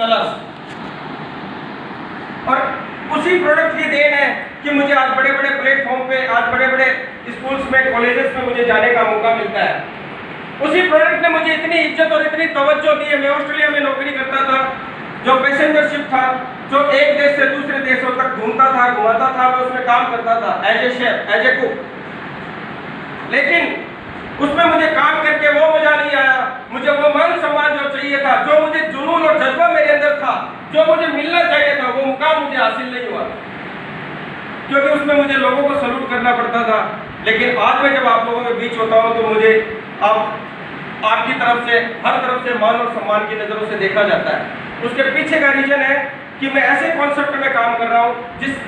Colours. और उसी product की देन है कि मुझे आज बड़े बड़े प्लेटफॉर्म पे, आज बड़े बड़े स्कूल्स में, कॉलेजेस में मुझे जाने का मौका मिलता है। उसी प्रोडक्ट ने मुझे इतनी इज्जत और इतनी तवज्जो दी है। मैं ऑस्ट्रेलिया में नौकरी करता था, जो पैसेंजरशिप था, जो एक देश से दूसरे देशों तक घूमता था, घुमाता था, मैं उसमें काम करता था as a chef, as a cook. लेकिन उसमें मुझे काम करके वो मजा नहीं आया, मुझे वो मान सम्मान जो चाहिए था, जो मुझे जुनून और जज्बा मेरे अंदर था, जो मुझे मिलना चाहिए था, वो मुकाम मुझे हासिल नहीं हुआ, क्योंकि उसमें मुझे लोगों को सलूट करना पड़ता था। लेकिन आज मैं जब आप लोगों के बीच होता हूँ तो मुझे अब आपकी तरफ से, हर तरफ से मान और सम्मान की नज़रों से देखा जाता है। उसके पीछे का रीजन है कि मैं ऐसे कॉन्सेप्ट में काम कर रहा हूँ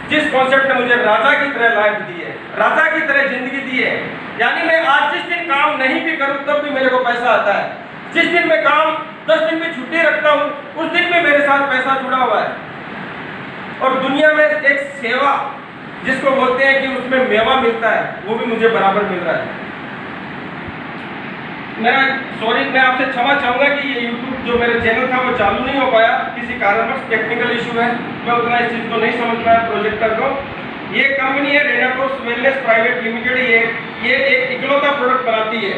जिस कॉन्सेप्ट ने मुझे राजा की तरह लाइफ दी है, राजा की तरह जिंदगी दी है। यानी मैं आज जिस दिन काम नहीं भी करूँ तब भी मेरे को पैसा आता है, जिस दिन मैं काम 10 दिन में छुट्टी रखता हूँ उस दिन भी मेरे साथ पैसा जुड़ा हुआ है। और दुनिया में एक सेवा जिसको बोलते हैं कि उसमें मेवा मिलता है, वो भी मुझे बराबर मिल रहा है। मैं आपसे क्षमा चाहूँगा कि ये YouTube जो मेरे चैनल था वो चालू नहीं हो पाया, किसी कारणवश टेक्निकल इशू है, मैं उतना इस चीज़ को नहीं समझ पाया प्रोजेक्टर को। ये कंपनी है रेनाटोस वेलनेस प्राइवेट लिमिटेड, ये एक इकलौता प्रोडक्ट बनाती है।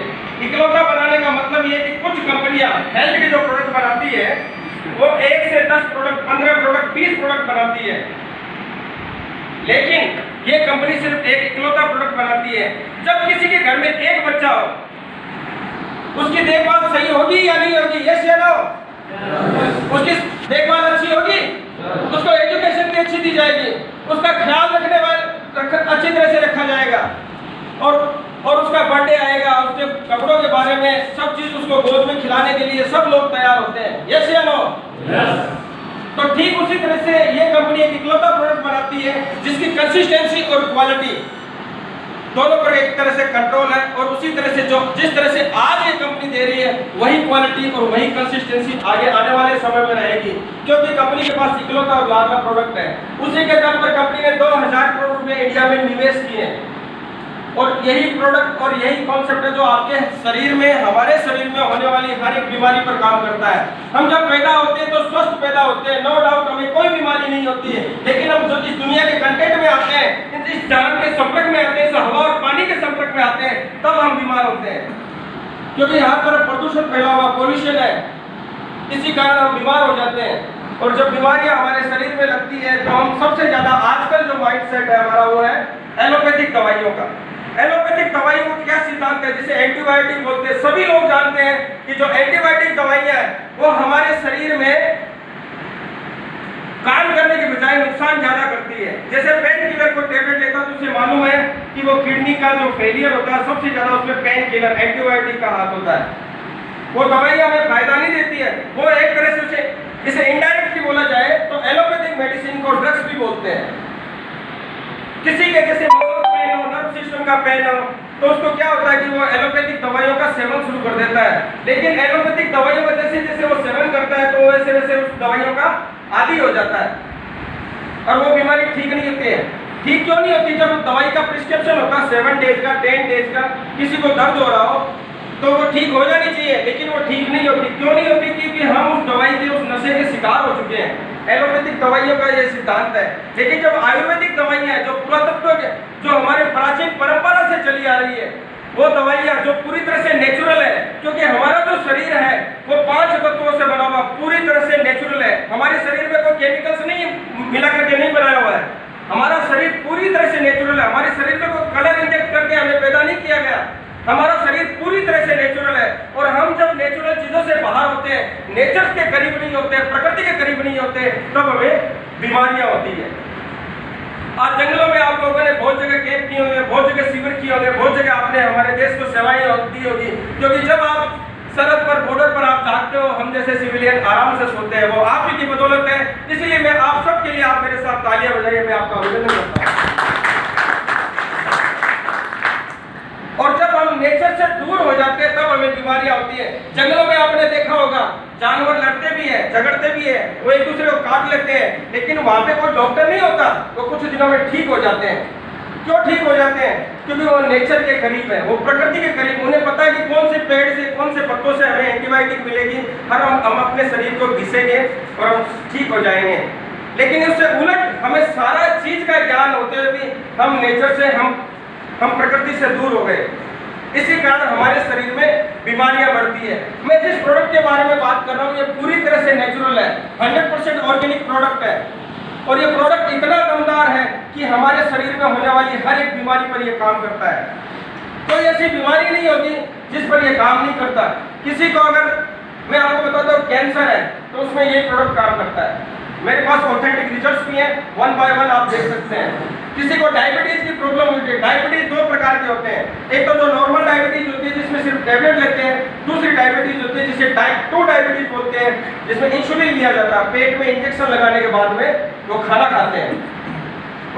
इकलौता बनाने का मतलब ये कि कुछ कंपनियां हेल्थ के जो प्रोडक्ट बनाती है वो 1 से 10 प्रोडक्ट, 15 प्रोडक्ट, 20 प्रोडक्ट बनाती है, लेकिन ये कंपनी सिर्फ एक इकलौता प्रोडक्ट बनाती है। जब किसी के घर में एक बच्चा हो, उसकी देखभाल सही होगी या नहीं होगी? यस या नो? उसकी देखभाल अच्छी होगी, उसको एजुकेशन भी अच्छी दी जाएगी, उसका ख्याल रखने वाले अच्छी तरह से रखा जाएगा, और उसका बर्थडे आएगा, उसके कपड़ों के बारे में सब चीज उसको गोद में खिलाने के लिए सब लोग तैयार होते हैं। यस या नो? तो ठीक उसी तरह से ये कंपनी एक इकलौता प्रोडक्ट बनाती है जिसकी कंसिस्टेंसी और क्वालिटी दोनों पर एक तरह से कंट्रोल है, और उसी तरह से जिस तरह से आज ये कंपनी दे रही है वही क्वालिटी और वही कंसिस्टेंसी आगे आने वाले समय में रहेगी, क्योंकि कंपनी के पास इकलौता और लाडला प्रोडक्ट है। उसी के दम पर कंपनी ने 2000 करोड़ रुपए इंडिया में निवेश किए हैं, और यही प्रोडक्ट और यही कॉन्सेप्ट है जो आपके शरीर में, हमारे शरीर में होने वाली हर एक बीमारी पर काम करता है। हम जब पैदा होते हैं तो स्वस्थ पैदा होते हैं, नो डाउट, हमें कोई बीमारी नहीं होती है, लेकिन हम जो इस दुनिया के कंटेंट में आते हैं, इस जान के संपर्क में आते हैं, इस हवा और पानी के संपर्क में आते हैं, तब हम बीमार होते हैं, क्योंकि हर तरफ प्रदूषण फैला हुआ, पॉल्यूशन है, इसी कारण हम बीमार हो जाते हैं। और जब बीमारियां हमारे शरीर में लगती है तो हम सबसे ज्यादा आजकल जो माइंडसेट है हमारा वो है एलोपैथिक दवाइयों का। एलोपैथिक दवाइयों का क्या सिद्धांत है, जिसे एंटीबायोटिक बोलते हैं। सभी लोग जानते हैं कि जो एंटीबायोटिक दवाइयां हैं वो हमारे शरीर में काम करने के बजाय नुकसान ज्यादा करती है। जैसे पेन किलर को टेबलेट लेता है तो उसे मालूम है कि वो किडनी का जो फेलियर होता है सबसे ज्यादा उसमें पेन किलर एंटीबायोटिक का हाथ होता है। वो दवाइयां हमें फायदा नहीं देती है, वो एक तरह से उसे, इसे इनडायरेक्टली बोला जाए तो एलोपैथिक मेडिसिन को ड्रग्स भी बोलते हैं। किसी के जैसे पेन हो, नर्व सिस्टम का पेन हो, तो उसको क्या होता है कि वो एलोपैथिक दवाइयों का सेवन शुरू कर देता है, लेकिन एलोपैथिक दवाइयों का जैसे जैसे वो सेवन करता है तो वैसे वैसे उस दवाइयों का आदी हो जाता है, और वो बीमारी ठीक नहीं होती है। ठीक क्यों नहीं होती? जब दवाई का प्रिस्क्रिप्शन होता है 7 डेज का, 10 डेज का, किसी को दर्द हो रहा हो तो वो ठीक हो जानी चाहिए, लेकिन वो ठीक नहीं होती। क्यों नहीं होती? क्योंकि हम उस दवाई के, उस नशे के शिकार हो चुके हैं। एलोपैथिक दवाइयों का ये सिद्धांत है। लेकिन जब आयुर्वेदिक दवाइयाँ जो पुरातत्व के, जो हमारे प्राचीन परंपरा से चली आ रही है, वो दवाइयाँ जो पूरी तरह से नेचुरल है, क्योंकि हमारा जो शरीर है वो 5 तत्वों से बना हुआ पूरी तरह से नेचुरल है। हमारे शरीर में कोई केमिकल्स नहीं मिला करके नहीं बनाया हुआ है, हमारा शरीर पूरी तरह से नेचुरल है। हमारे शरीर में कोई कलर इंजेक्ट करके हमें पैदा नहीं किया गया, हमारा शरीर पूरी तरह से नेचुरल है। और हम जब नेचुरल चीजों से बाहर होते हैं, नेचर के करीब नहीं होते, प्रकृति के करीब नहीं होते, तब हमें बीमारियां होती है। आज जंगलों में आप लोगों ने बहुत जगह कैंप किए होंगे, बहुत जगह शिविर किए होंगे, बहुत जगह आपने हमारे देश को सेवाएं दी होगी, क्योंकि जब आप सरहद पर, बॉर्डर पर आप जागते हो, हम जैसे सिविलियन आराम से सोते हैं, वो आप ही की बदौलत है। इसलिए मैं आप सबके लिए, आप मेरे साथ तालियां बजाइए, मैं आपका अभिनंदन करता हूँ। और जब हम नेचर से दूर हो जाते हैं तब हमें बीमारियां होती है। जंगलों में आपने देखा होगा जानवर लड़ते भी हैं, झगड़ते भी हैं, वो एक दूसरे को काट लेते हैं, लेकिन वहां पे कोई डॉक्टर नहीं होता, वो कुछ दिनों में ठीक हो जाते हैं। क्यों ठीक हो जाते हैं? क्योंकि वो नेचर के करीब है, वो प्रकृति के करीब। उन्हें पता है कि कौन से पेड़ से, कौन से पत्तों से हमें एंटीबायोटिक मिलेगी, हम अपने शरीर को घिसेंगे और हम ठीक हो जाएंगे। लेकिन उससे उलट हमें सारा चीज का ज्ञान होते हुए भी हम नेचर से, हम प्रकृति से दूर हो गए। इसी कारण हमारे शरीर में बीमारियां बढ़ती है। मैं जिस प्रोडक्ट के बारे में बात कर रहा हूँ ये पूरी तरह से नेचुरल है, 100% ऑर्गेनिक प्रोडक्ट है। और ये प्रोडक्ट इतना दमदार है कि हमारे शरीर में होने वाली हर एक बीमारी पर ये काम करता है। कोई ऐसी बीमारी नहीं होगी जिस पर ये काम नहीं करता। किसी को अगर मैं आपको बताता हूँ कैंसर है तो उसमें ये प्रोडक्ट काम करता है। मेरे पास ऑथेंटिक रिजल्ट्स भी हैं, 1 बाय 1 आप देख सकते हैं। किसी को डायबिटीज की प्रॉब्लम होती है। डायबिटीज 2 प्रकार के होते हैं, एक तो जो नॉर्मल डायबिटीज होती है जिसमें सिर्फ टैबलेट लेते हैं, दूसरी डायबिटीज होती है जिसे टाइप 2 डायबिटीज बोलते हैं, जिसमें इंसुलिन लिया जाता है, पेट में इंजेक्शन लगाने के बाद में वो खाना खाते हैं,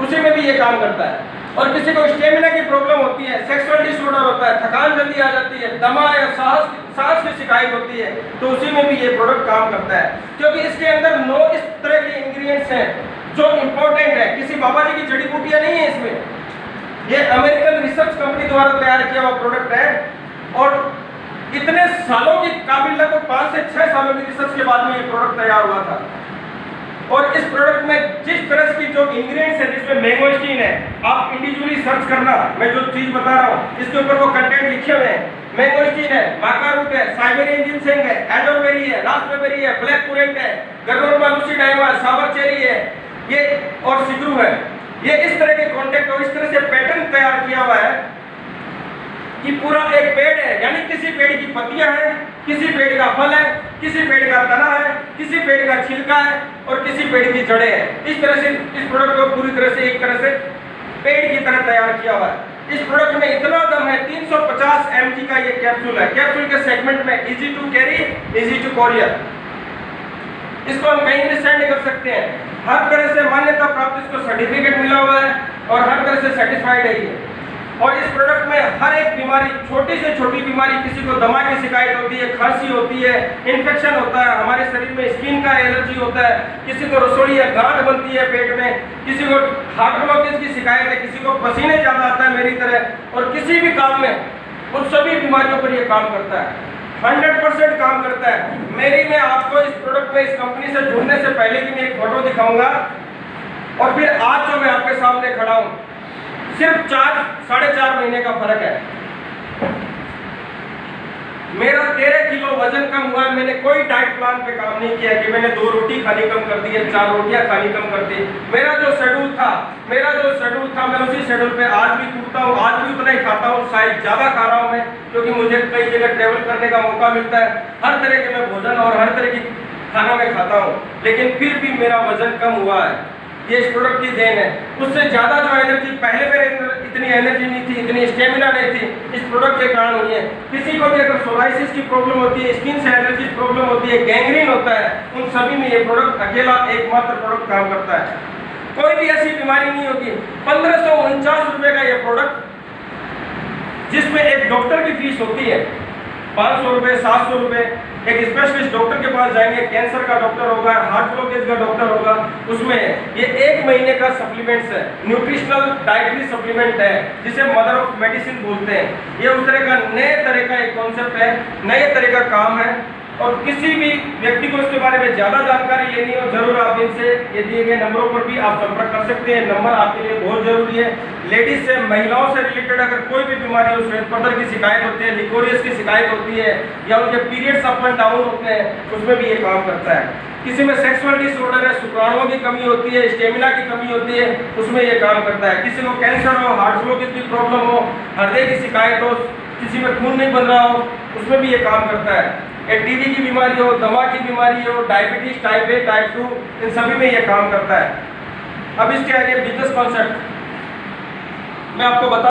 उसी में भी ये काम करता है। और किसी को स्टेमिना की प्रॉब्लम होती है, सेक्सुअल डिसऑर्डर होता है, थकान जल्दी आ जाती है, दमा या सांस की शिकायत होती है, तो उसी में भी ये प्रोडक्ट काम करता है। क्योंकि इसके अंदर 9 इस तरह के इंग्रेडिएंट्स हैं जो इंपॉर्टेंट है। किसी बाबा जी की जड़ी बूटियां नहीं है इसमें। ये अमेरिकन रिसर्च कंपनी द्वारा तैयार किया हुआ प्रोडक्ट है और इतने सालों की काबिल, लगभग 5 से 6 सालों की रिसर्च के बाद में ये प्रोडक्ट तैयार हुआ था। और इस प्रोडक्ट में जिस तरह की जो इंग्रेडिएंट्स है, जिसमें मैंगोस्टीन है, आप इंडिविजुअली सर्च करना, मैं जो चीज बता रहा हूँ इसके ऊपर वो कंटेंट लिखे हुए हैं। मैंगोस्टीन है, माका रूट है, साइबेरियन जिनसेंग है, एडोबेरी है, रास्पबेरी है, ब्लैक कुरेंट है, गरगोरमा लुसिडाइमा है, सावर चेरी है, ये और सिग्रू है। ये इस तरह के कॉन्टेक्ट और इस तरह से पैटर्न तैयार किया हुआ है कि पूरा एक पेड़ है, यानी किसी पेड़ की पत्तियां हैं, किसी पेड़ का फल है, किसी पेड़ का तना है, किसी पेड़ का छिलका है और किसी पेड़ की जड़ें हैं। इस तरह से इस प्रोडक्ट को पूरी तरह से एक तरह से पेड़ की तरह तैयार किया हुआ है। इस प्रोडक्ट में इतना दम है, 350 mg का ये कैप्सूल है। कैप्सूल के सेगमेंट में easy to carry, easy to courier, इसको हम कहीं भी सेंड कर सकते हैं। हर तरह से मान्यता प्राप्त इसको सर्टिफिकेट मिला हुआ है और हर तरह से सेटिस्फाइड है ये। और इस प्रोडक्ट में हर एक बीमारी, छोटी से छोटी बीमारी, किसी को दमा की शिकायत होती है, खांसी होती है, इन्फेक्शन होता है, हमारे शरीर में स्किन का एलर्जी होता है, किसी को रसोड़ी या गांठ बनती है पेट में, किसी को हार्ट ब्लॉकेज की शिकायत है, किसी को पसीने ज़्यादा आता है मेरी तरह, और किसी भी काम में उन सभी बीमारियों पर यह काम करता है, 100% काम करता है। मैं आपको इस प्रोडक्ट में, इस कंपनी से जुड़ने से पहले की मैं एक फोटो दिखाऊंगा और फिर आज जो मैं आपके सामने खड़ा हूँ, सिर्फ 4-4.5 महीने का फर्क है। मेरा 13 किलो वजन कम हुआ है। मैंने कोई डाइट प्लान पे काम नहीं किया कि मैंने 2 रोटी खानी कम कर दी है, 4 रोटियां खानी कम कर दी। मेरा जो शेड्यूल था मैं उसी शेड्यूल पे आज भी कूदता हूँ, आज भी उतना ही खाता हूँ, शायद ज़्यादा खा रहा हूँ मैं, क्योंकि मुझे कई जगह ट्रेवल करने का मौका मिलता है। हर तरह के मैं भोजन और हर तरह की खाना मैं खाता हूँ, लेकिन फिर भी मेरा वजन कम हुआ है। ये इस प्रोडक्ट की देन है। उससे ज़्यादा जो एनर्जी, पहले मेरे अंदर इतनी एनर्जी नहीं थी, इतनी स्टेमिना नहीं थी, इस प्रोडक्ट के कारण हुई है। किसी को भी अगर सोराइसिस की प्रॉब्लम होती है, स्किन से एलर्जी प्रॉब्लम होती है, गैंग्रीन होता है, उन सभी में ये प्रोडक्ट अकेला एकमात्र प्रोडक्ट काम करता है। कोई भी ऐसी बीमारी नहीं होगी। 1549 रुपये का ये प्रोडक्ट, जिसमें एक डॉक्टर की फीस होती है 500 रुपये, 700 रुपये। एक स्पेशलिस्ट डॉक्टर के पास जाएंगे, कैंसर का डॉक्टर होगा, हार्ट ब्लॉकेज का डॉक्टर होगा, उसमें ये 1 महीने का सप्लीमेंट्स है, न्यूट्रिशनल डाइटरी सप्लीमेंट है, जिसे मदर ऑफ मेडिसिन बोलते हैं। ये उस तरह का नए तरह का एक कॉन्सेप्ट है, नए तरह का काम है। और किसी भी व्यक्ति को इसके बारे में ज़्यादा जानकारी लेनी हो, जरूर आप इनसे ये दिए गए नंबरों पर भी आप संपर्क कर सकते हैं। नंबर आपके लिए बहुत जरूरी है। लेडीज से, महिलाओं से रिलेटेड अगर कोई भी बीमारी हो, श्वेतपत्र की शिकायत होती है, लिकोरियस की शिकायत होती है, या उनके पीरियड्स अप एंड डाउन होते हैं, उसमें भी ये काम करता है। किसी में सेक्सुअल डिसऑर्डर है, शुक्राणुओं की कमी होती है, स्टेमिना की कमी होती है, उसमें ये काम करता है। किसी को कैंसर हो, हार्ट ब्लॉकेज की प्रॉब्लम हो, हृदय की शिकायत हो, किसी में खून नहीं बन रहा हो, उसमें भी ये काम करता है। टीबी की बीमारी हो, दमा की बीमारी हो, डायबिटीज टाइप 1, टाइप 2, इन सभी में ये काम करता है। अब इसके आगे बिजनेस कॉन्सेप्ट मैं आपको बता